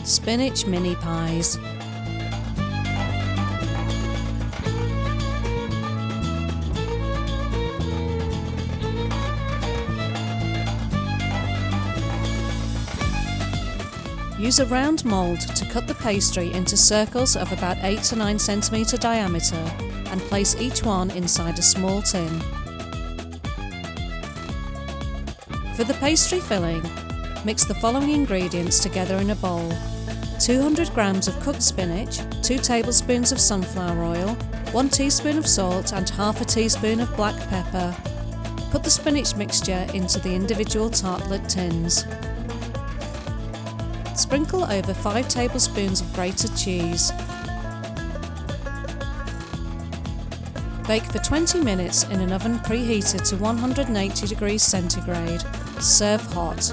Spinach mini pies. Use a round mould to cut the pastry into circles of about 8 to 9 cm diameter and place each one inside a small tin. For the pastry filling, mix the following ingredients together in a bowl: 200 grams of cooked spinach, 2 tablespoons of sunflower oil, 1 teaspoon of salt and half a teaspoon of black pepper. Put the spinach mixture into the individual tartlet tins. Sprinkle over 5 tablespoons of grated cheese. Bake for 20 minutes in an oven preheated to 180 degrees centigrade. Serve hot.